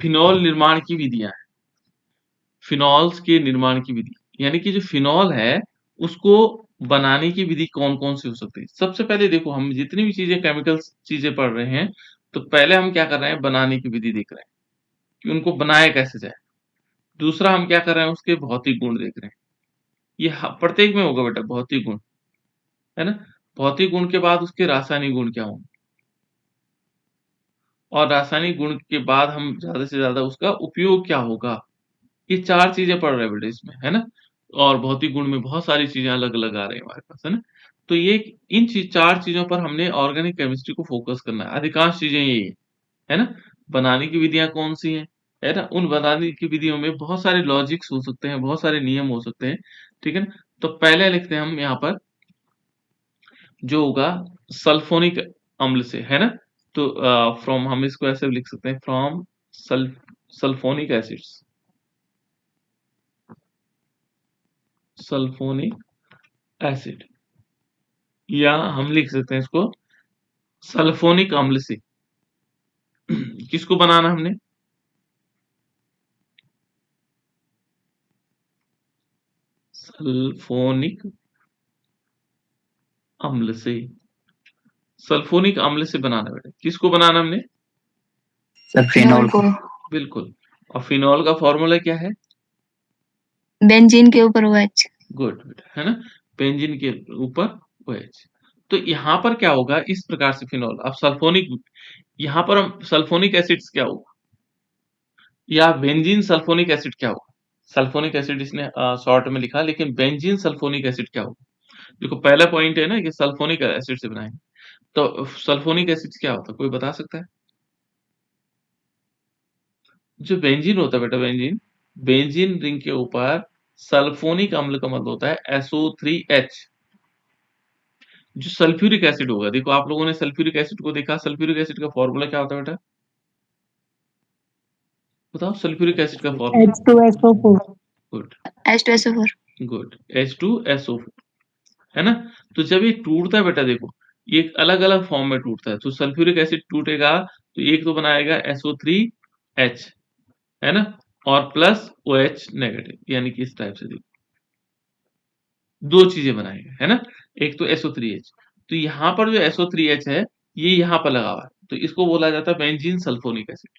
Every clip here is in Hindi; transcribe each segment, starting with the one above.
फिनॉल निर्माण की विधियां हैं, फिनॉल्स के निर्माण की विधि, यानी कि जो फिनॉल है उसको बनाने की विधि कौन कौन सी हो सकती है। सबसे पहले देखो, हम जितनी भी चीजें केमिकल्स चीजें पढ़ रहे हैं, तो पहले हम क्या कर रहे हैं, बनाने की विधि देख रहे हैं कि उनको बनाया कैसे जाए। दूसरा हम क्या कर रहे हैं, उसके भौतिक गुण देख रहे हैं। ये प्रत्येक में होगा बेटा, भौतिक गुण, है ना। भौतिक गुण के बाद उसके रासायनिक गुण क्या होंगे, और रासायनिक गुण के बाद हम ज्यादा से ज्यादा उसका उपयोग क्या होगा। ये 4 चीज़ें पढ़ रहे हैं बेटा इसमें, है ना? और भौतिक गुण में बहुत सारी चीज़ें अलग-अलग आ रही हैं हमारे पास, है ना? तो ये इन 4 चीज़ों पर हमने ऑर्गेनिक केमिस्ट्री को फोकस करना है। अधिकांश चीज़ें यही है ना? बनाने की विधियाँ कौन-सी हैं, है ना? उन बनाने की विधियों में बहुत सारे लॉजिक्स हो सकते हैं, बहुत सारे नियम हो सकते हैं, ठीक है ना? तो पहले लिखते हैं हम यहाँ पर, जो होगा सल्फोनिक अम्ल से, है ना? तो फ्रॉम, हम इसको ऐसे भी लिख सकते हैं, from sulphonic acids, sulphonic acid, या हम लिख सकते हैं इसको सल्फोनिक अम्ल से। किसको बनाना हमने, सल्फोनिक अम्ल से, सल्फोनिक अम्ल से बनाना बेटा। किसको बनाना हमने, सर फिनॉल को। बिल्कुल। और फिनॉल का फॉर्मूला क्या है, बेंजीन के ऊपर OH। गुड, है ना, बेंजीन के ऊपर OH। तो यहाँ पर क्या होगा, इस प्रकार से फिनॉल, अब सल्फोनिक, यहाँ पर हम सल्फोनिक एसिड्स क्या होगा, या बेंजीन सल्फोनिक एसिड क्या होगा। सल्फोनिक एसिड इसने शॉर्ट में लिखा, लेकिन बेंजीन सल्फोनिक एसिड क्या होगा। देखो पहला पॉइंट है ना कि सल्फोनिक एसिड से बनाएंगे, तो सल्फोनिक एसिड क्या होता है, कोई बता सकता है। जो बेंजीन होता है बेटा, बेंजीन, बेंजीन रिंग के ऊपर सल्फोनिक अम्ल का मतलब होता है SO3H। जो सल्फ्यूरिक एसिड होगा, देखो आप लोगों ने सल्फ्यूरिक एसिड को देखा, सल्फ्यूरिक एसिड का फॉर्मूला क्या होता है बेटा, बताओ सल्फ्यूरिक एसिड का formula. H2SO4। Good, H2SO4। Good, H2SO4, है ना। तो जब ये टूटता है बेटा, देखो ये अलग अलग फॉर्म में टूटता है, तो सल्फ्यूरिक एसिड टूटेगा तो एक तो बनाएगा SO3H, है ना, और प्लस OH नेगेटिव, यानी कि इस टाइप से देखो दो चीजें बनाएगा, है ना। एक तो SO3H, तो यहाँ पर जो SO3H है, ये यहाँ पर लगा हुआ है, तो इसको बोला जाता है बेंजीन सल्फोनिक एसिड,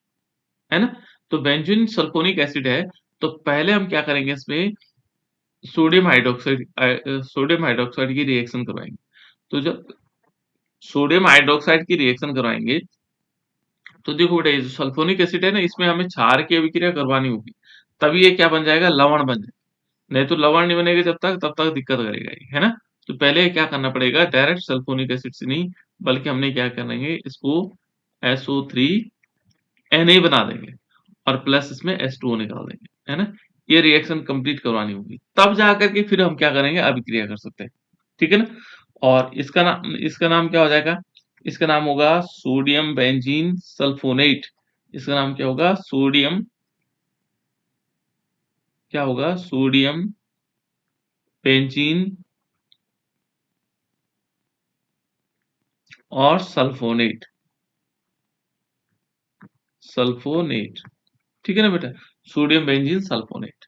है ना। तो बेंजीन सल्फोनिक एसिड है, तो पहले हम क्या करेंगे, इसमें सोडियम हाइड्रोक्साइड की रिएक्शन करवाएंगे। तो जब सोडियम हाइड्रोक्साइड की रिएक्शन करवाएंगे, तो देखो बेटा ये जो सल्फोनिक एसिड है ना, इसमें हमें क्षार की अभिक्रिया करवानी होगी, तभी ये क्या बन जाएगा, लवण बन जाएगा। नहीं तो लवण नहीं बनेगा जब तक, तब तक दिक्कत करेगा ये, है ना। तो पहले क्या करना पड़ेगा, डायरेक्ट सल्फोनिक एसिड से नहीं, बल्कि हमने क्या करेंगे, इसको SO3Na बना देंगे, और प्लस इसमें H2O निकाल देंगे, है ना। ये रिएक्शन कंप्लीट करवानी होगी, तब जा करके फिर हम क्या करेंगे, अभिक्रिया कर सकते हैं, ठीक है ना। और इसका नाम क्या हो जाएगा, इसका नाम होगा सोडियम बेंजीन सल्फोनेट। इसका नाम क्या होगा, सोडियम, क्या होगा, सोडियम बेंजीन और सल्फोनेट, सल्फोनेट, ठीक है ना बेटा, सोडियम बेंजीन सल्फोनेट।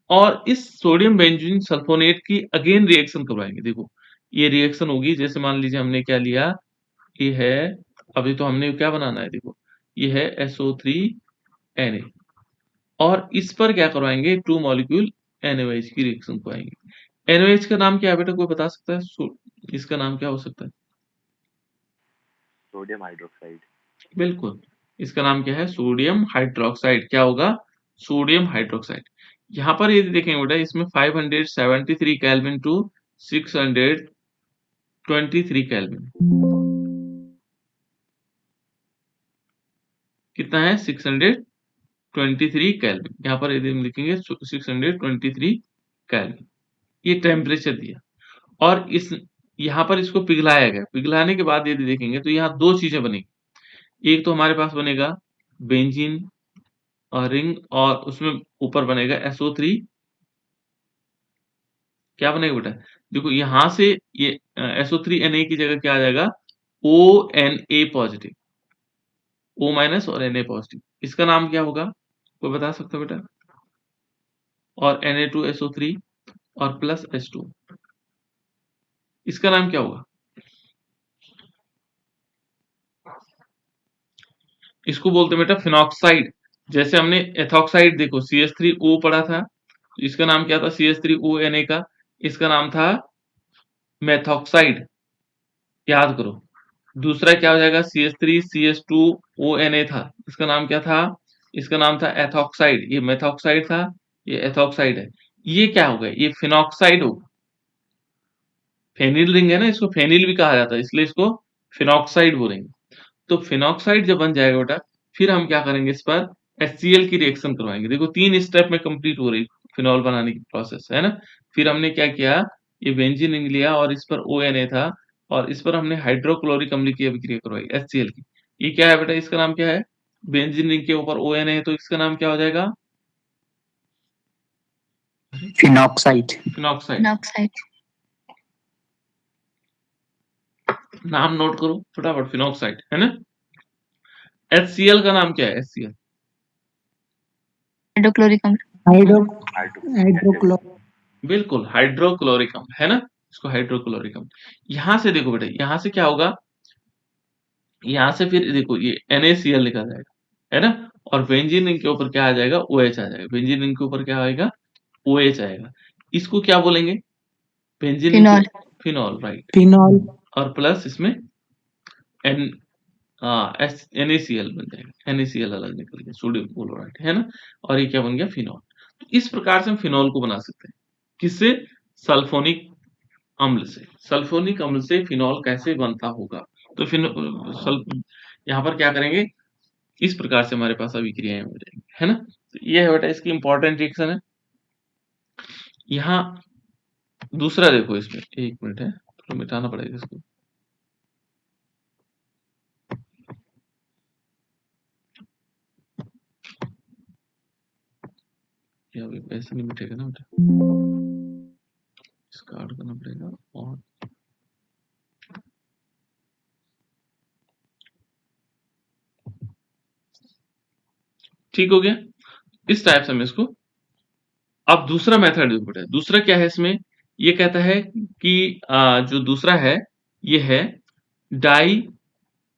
और इस सोडियम बेंजीन सल्फोनेट की अगेन रिएक्शन करवाएंगे। देखो ये रिएक्शन होगी, जैसे मान लीजिए हमने क्या लिया, ये है, अभी तो हमने क्या बनाना है, देखो ये है SO3Na, और इस पर क्या करवाएंगे, 2 मॉलिक्यूल NaOH की रिएक्शन करवाएंगे। NaOH का नाम क्या है बेटा, कोई बता सकता है, इसका नाम क्या हो सकता है, सोडियम हाइड्रोक्साइड। बिल्कुल, इसका नाम क्या है, सोडियम हाइड्रोक्साइड। क्या होगा, सोडियम हाइड्रोक्साइड। यहाँ पर यदि देखेंगे बेटा, इसमें 573 केल्विन टू 623 केल्विन, कितना है, 623 केल्विन। यहाँ पर यदि हम लिखेंगे 623 केल्विन, ये टेम्परेचर दिया, और इस यहाँ पर इसको पिघलाया गया। पिघलाने के बाद यदि देखेंगे तो यहाँ दो चीजें बनेगी, एक तो हमारे पास बनेगा बेंजीन रिंग, और उसमें ऊपर बनेगा SO3, क्या बनेगा बेटा, देखो यहाँ से ये SO3Na की जगह क्या आ जाएगा, ONA पॉजिटिव, O माइनस और Na पॉजिटिव, इसका नाम क्या होगा, कोई बता सकता है बेटा? और Na2SO3 और प्लस H2, इसका नाम क्या होगा? इसको बोलते हैं बेटा फिनॉक्साइड। जैसे हमने एथॉक्साइड देखो CH3O पढ़ा था, तो इसका नाम क्या था CH3ONA का? इसका नाम था मेथॉक्साइड, याद करो। दूसरा क्या हो जाएगा CH3CH2ONA था, इसका नाम क्या था? इसका नाम था एथॉक्साइड। ये मेथॉक्साइड था, ये एथॉक्साइड है। ये क्या हो गया? ये फिनॉक्साइड हो, फेनिल रिंग है ना, इसको फेनिल भी कहा जाता है, इसलिए इसको फिनॉक्साइड बोलेंगे। तो फिनॉक्साइड जब बन जाएगा बेटा, फिर हम क्या करेंगे, इस पर HCl की रिएक्शन करवाएंगे। देखो 3 स्टेप में कंप्लीट हो रही फिनॉल बनाने की प्रोसेस, है ना? फिर हमने क्या किया, ये बेंजीन रिंग लिया और इस पर ONA था, और इस पर हमने हाइड्रोक्लोरिक अम्ल की अभिक्रिया करवाई HCl की। ये क्या है बेटा, इसका नाम क्या है? बेंजीन रिंग के ऊपर ONA है, तो इसका नाम क्या हो जाएगा? फिनॉक्साइड। फिनॉक्साइड। फिनॉक्साइड। नाम नोट करो फटाफट, फिनॉक्साइड, है ना? HCl का नाम क्या है? HCl हाइड्रोक्लोरिक अम्ल। हाइड्रो हाइड्रोक्लो बिल्कुल हाइड्रोक्लोरिक अम्ल, है ना? इसको हाइड्रोक्लोरिक अम्ल। यहां से देखो बेटा, यहां से क्या होगा, यहां से फिर देखो ये NaCl निकल जाएगा, है ना? और बेंजीन रिंग के ऊपर क्या आ जाएगा? OH आ जाएगा। बेंजीन रिंग के ऊपर क्या आएगा? OH आएगा। इसको क्या बोलेंगे? Benzene ring phenol. को फिनॉल, राइट। फिनॉल। और प्लस इसमें एन NaCl बन जाएगा। NaCl अलग निकल गया, सोडियम क्लोराइड, है ना? और ये क्या बन गया? फिनॉल। तो इस प्रकार से हम फिनॉल को बना सकते हैं। किससे? सल्फोनिक अम्ल से। सल्फोनिक अम्ल से फिनॉल कैसे बनता होगा? तो फिर यहाँ पर क्या करेंगे, इस प्रकार से हमारे पास अभिक्रियाएं हो जाएंगी, है ना? तो ये है बेटा इसकी इंपॉर्टेंट रिएक्शन है। यहाँ दूसरा देखो, इसमें 1 मिनट है, थोड़ा मिटाना पड़ेगा इसको। ये अभी ऐसे नहीं मिटेगा ना बेटा, इसका ऐड करना पड़ेगा। और ठीक हो गया, इस टाइप से हम इसको। अब दूसरा मेथड देखो बेटा, दूसरा क्या है इसमें, ये कहता है कि जो दूसरा है, ये है डाई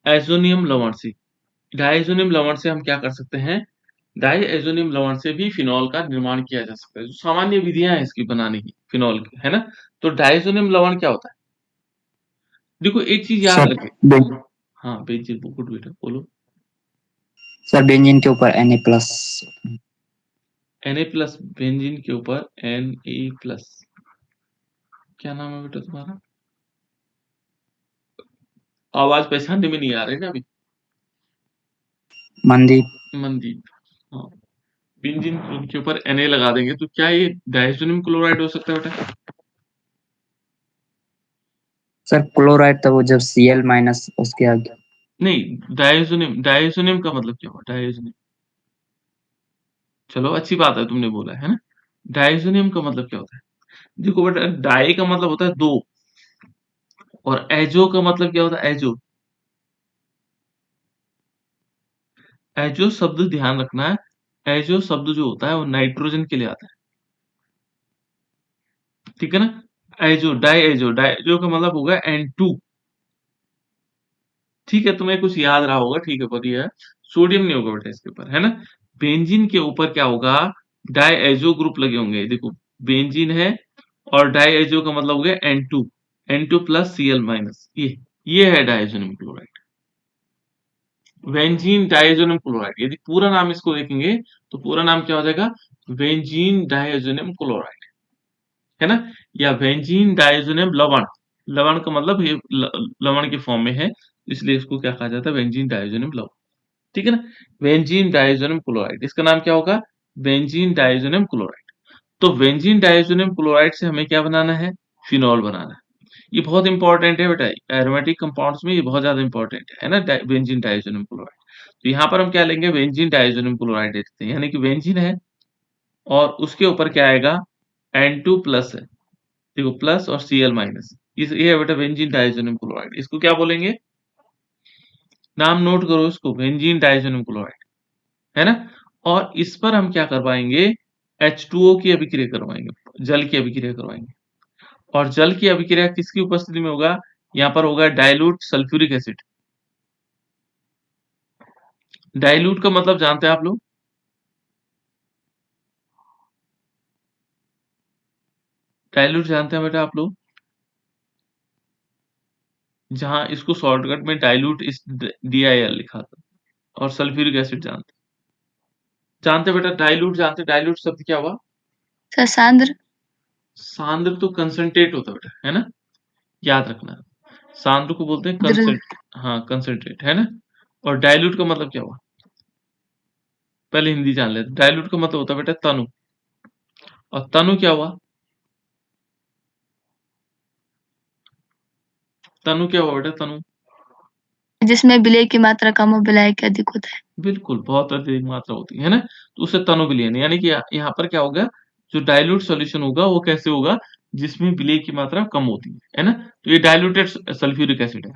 एजोनियम लवण से। डाइएजोनियम लवण से हम क्या कर सकते हैं, डाइएजोनियम लवण से भी फिनॉल का निर्माण किया जा सकता है। जो सामान्य विधियां हैं इसकी बनाने की फिनॉल की, है ना? तो डाइएजोनियम लवण क्या होता है? देखो एक चीज याद सर रखें। हाँ बेंजीन, गुड बेटा बोलो। सर बेंजीन के ऊपर Na प्लस। Na+ बेंजीन के ऊपर Na+, क्या नाम है बेटा तुम्हारा? आवाज पहचानने में नहीं आ रही ना अभी। मनदीप। मनदीप, हाँ। बेंजीन के ऊपर Na लगा देंगे तो क्या ये डाइएजोनियम क्लोराइड हो सकता है बेटा? सर क्लोराइड तो वो जब Cl माइनस उसके आगे। नहीं, डाइएजोनियम, डाइएजोनियम का मतलब क्या हुआ? डाइएजोनियम, चलो अच्छी बात है तुमने बोला, है ना? डाइएजोनियम का मतलब क्या होता है? देखो बेटा, डाई का मतलब होता है दो, और एजो का मतलब क्या होता है? एजो, एजो शब्द ध्यान रखना है, एजो शब्द जो होता है वो नाइट्रोजन के लिए आता है, ठीक है ना? एजो, डाई एजो का मतलब होगा N2। ठीक है, तुम्हें कुछ याद रहा होगा, ठीक है, बढ़िया है। सोडियम नहीं होगा बेटा इसके ऊपर, है ना? बेंजीन के ऊपर क्या होगा? डाइएजो ग्रुप लगे होंगे, देखो बेंजीन है, और डाइएजो का मतलब हो गया N2, N2+Cl-, ये है diazonium chloride, benzene diazonium chloride. यदि पूरा नाम इसको देखेंगे तो पूरा नाम क्या हो जाएगा? बेंजीन डाइएजोनियम क्लोराइड, है ना? या बेंजीन डाइएजोनियम लवण। लवण का मतलब ये लवण के फॉर्म में है, इसलिए इसको क्या कहा जाता है? बेंजीन डाइएजोनियम लवण, ठीक है ना? बेंजीन डाइएजोनियम क्लोराइड, इसका नाम क्या होगा? Benzene diazonium chloride. तो बेंजीन डाइएजोनियम क्लोराइड से हमें क्या बनाना है? फिनॉल बनाना है। ये बहुत इंपॉर्टेंट है बेटा, एरोमेटिक कंपाउंड्स में ये बहुत ज्यादा इंपॉर्टेंट है ना, बेंजीन डाइएजोनियम क्लोराइड। तो यहाँ पर हम क्या लेंगे? बेंजीन डाइएजोनियम क्लोराइड लेते हैं, यानी कि बेंजीन है और उसके ऊपर क्या आएगा? N2+ है, देखो प्लस और Cl-, ये है बेटा बेंजीन डाइएजोनियम क्लोराइड। इसको क्या बोलेंगे? नाम नोट करो इसको, बेंजीन डाइएजोनियम क्लोराइड, है ना? और इस पर हम क्या करवाएंगे, H2O की अभिक्रिया करवाएंगे, जल की अभिक्रिया करवाएंगे। और जल की अभिक्रिया किसकी उपस्थिति में होगा, यहाँ पर होगा डाइल्यूट सल्फ्यूरिक एसिड। डाइल्यूट का मतलब जानते हैं आप लोग, डाइल्यूट जानते हैं बेटा आप लोग, जहां इसको शॉर्टकट में डाइल्यूट इस DIL लिखा था, और सल्फ्यूरिक एसिड जानते बेटा, डाइल्यूट जानते, डाइल्यूट शब्द क्या हुआ, सर सांद्र। सांद्र तो कंसंट्रेट होता है बेटा, है ना, याद रखना, सांद्र को बोलते हैं कंसंट्रेट, हाँ कंसंट्रेट, है ना। और डाइल्यूट का मतलब क्या हुआ, पहले हिंदी जान लेते, डाइल्यूट का मतलब होता है बेटा तनु, और तनु क्या हुआ, तनु क्या हुआ बेटा, तनु जिसमें विलय की मात्रा कम और विलायक के अधिक होता है। बिल्कुल, बहुत अधिक मात्रा होती है ना, तो उसे तनु विलयन, यानी कि यहाँ पर क्या होगा, जो डाइल्यूट सॉल्यूशन होगा वो कैसे होगा, जिसमें विलय की मात्रा कम होती है ना, तो ये डाइल्यूटेड सल्फ्यूरिक एसिड है।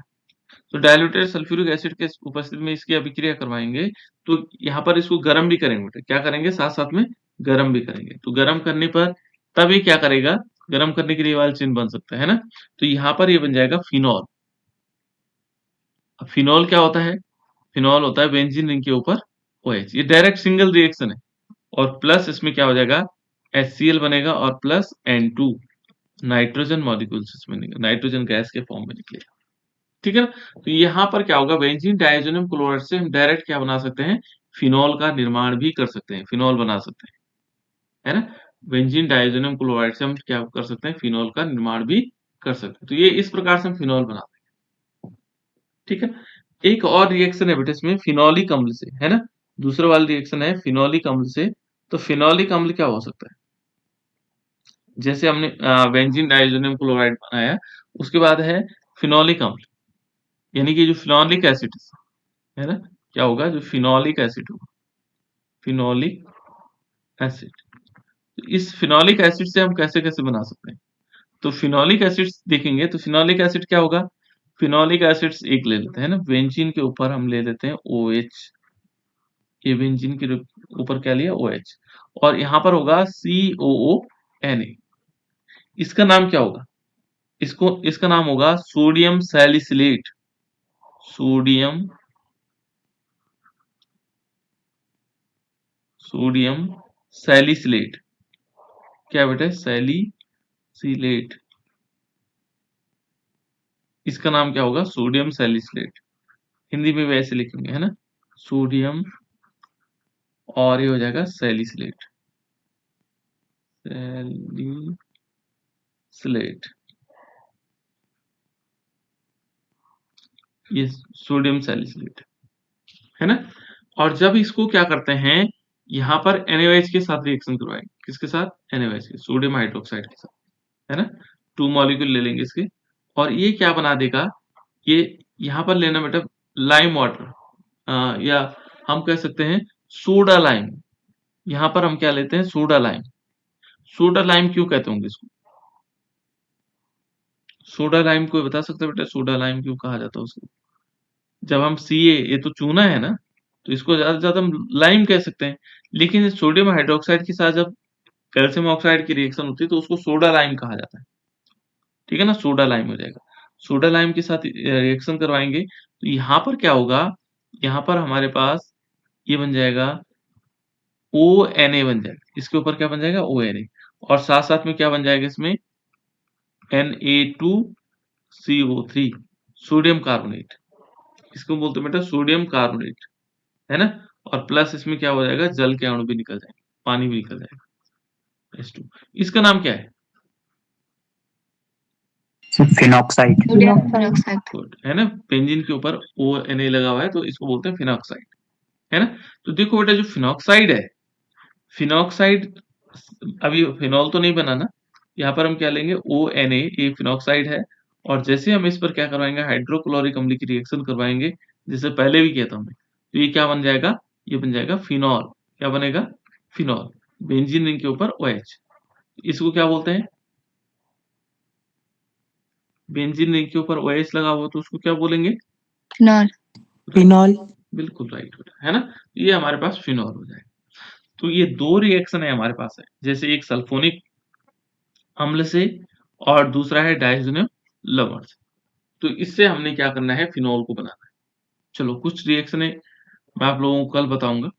तो डाइल्यूटेड सल्फ्यूरिक एसिड के उपस्थिति में इसकी अभिक्रिया करवाएंगे, तो यहाँ पर इसको गर्म भी करेंगे बेटा, क्या करेंगे, साथ साथ में गर्म भी करेंगे, तो गर्म करने पर तब ये क्या करेगा, गर्म करने के लिए वाला चिन्ह बन सकता है ना, तो यहाँ पर ये बन जाएगा फिनॉल। अब फिनॉल क्या होता है, फिनॉल होता है बेंजीन रिंग के ऊपर OH, ये डायरेक्ट सिंगल रिएक्शन है, और प्लस इसमें क्या हो जाएगा, HCl बनेगा, और प्लस N2 नाइट्रोजन मॉलिक्यूल्स इसमें नाइट्रोजन गैस के फॉर्म में निकलेगा, ठीक है ना। तो यहाँ पर क्या होगा, बेंजीन डायजोनियम क्लोराइड से हम डायरेक्ट क्या बना सकते हैं, फिनॉल का निर्माण भी कर सकते हैं, फिनॉल बना सकते हैं, है ना। बेंजीन डायजोनियम क्लोराइड से हम क्या कर सकते हैं, फिनॉल का निर्माण भी कर सकते हैं, तो ये इस प्रकार से हम फिनॉल बनाते हैं, ठीक है। एक और रिएक्शन है बेटा इसमें फिनोलिक अम्ल से, है ना, दूसरा वाला रिएक्शन है फिनोलिक अम्ल से। तो फिनोलिक अम्ल क्या हो सकता है, जैसे हमने बेंजीन डाइजोनियम क्लोराइड बनाया, उसके बाद है फिनोलिक अम्ल, यानी कि जो फिनोलिक एसिड है ना, क्या होगा, जो फिनोलिक एसिड होगा, फिनोलिक एसिड, तो इस फिनोलिक एसिड से हम कैसे कैसे बना सकते हैं, तो फिनोलिक एसिड देखेंगे, तो फिनोलिक एसिड क्या होगा, फिनोलिक एसिड एक ले लेते हैं ना, बेंजीन के ऊपर हम ले लेते हैं OH, ये बेंजीन के ऊपर क्या लिया, OH, और यहाँ पर होगा COONA, इसका नाम क्या होगा, इसका नाम होगा सोडियम सैलिसिलेट, सोडियम सैलिसिलेट, क्या बेटा, सैलिसिलेट, इसका नाम क्या होगा, सोडियम सैलिसिलेट, हिंदी में वैसे लिखेंगे, है ना, सोडियम, और ये हो जाएगा सैलिसिलेट, सैलिसिलेट, ये सोडियम सैलिसिलेट, है ना। और जब इसको क्या करते हैं, यहाँ पर NaOH के साथ रिएक्शन करवाएंगे, किसके साथ, NaOH के, सोडियम हाइड्रोक्साइड के साथ, है ना, 2 मॉलिक्यूल ले लेंगे इसके, और ये क्या बना देगा, ये यहाँ पर लेना बेटा लाइम वाटर, या हम कह सकते हैं सोडा लाइम, यहाँ पर हम क्या लेते हैं, सोडा लाइम, सोडा लाइम क्यों कहते होंगे इसको, सोडा लाइम कोई बता सकता है बेटा, सोडा लाइम क्यों कहा जाता है उसको, जब हम ये तो चूना है ना, तो इसको ज्यादा से ज्यादा हम लाइम कह सकते हैं, लेकिन सोडियम हाइड्रोक्साइड के साथ जब कैल्शियम ऑक्साइड की रिएक्शन होती है तो उसको सोडा लाइम कहा जाता है, ठीक है ना, सोडा लाइम हो जाएगा, सोडा लाइम के साथ रिएक्शन करवाएंगे, तो यहाँ पर क्या होगा, यहाँ पर हमारे पास ये बन जाएगा ONA बन जाएगा, इसके ऊपर क्या बन जाएगा, ONA, और साथ साथ में क्या बन जाएगा इसमें Na2CO3, सोडियम कार्बोनेट, इसको बोलते हैं बेटा सोडियम कार्बोनेट, है ना, और प्लस इसमें क्या हो जाएगा, जल के अणु भी निकल जाएंगे, पानी भी निकल जाएगा, H2, इसका नाम क्या है, फिनॉक्साइड। फिनॉक्साइड। है ना, बेंजीन के ऊपर ONA लगा हुआ है तो इसको बोलते हैं फिनॉक्साइड, है ना। तो देखो बेटा जो फिनॉक्साइड है, फिनॉक्साइड, अभी फिनॉल तो नहीं बना ना, यहाँ पर हम क्या लेंगे, ONA, ये फिनॉक्साइड है, और जैसे हम इस पर क्या करवाएंगे, हाइड्रोक्लोरिक अम्ल की रिएक्शन करवाएंगे, जैसे पहले भी किया था हमने, तो ये क्या बन जाएगा, ये बन जाएगा फिनॉल, क्या बनेगा, फिनॉल, बेंजीन रिंग के ऊपर OH, इसको क्या बोलते हैं, बेंजीन रिंग के ऊपर OH लगा हुआ तो उसको क्या बोलेंगे, फिनॉल। फिनॉल। बिल्कुल राइट बेटा, है ना? ये हमारे पास फिनॉल हो जाएगा। तो ये 2 रिएक्शन है हमारे पास है, जैसे एक सल्फोनिक अम्ल से और दूसरा है डायज़ोनियम लवण से। तो इससे हमने क्या करना है, फिनॉल को बनाना है। चलो कुछ रिएक्शनें मैं आप लोगों को कल बताऊँगा।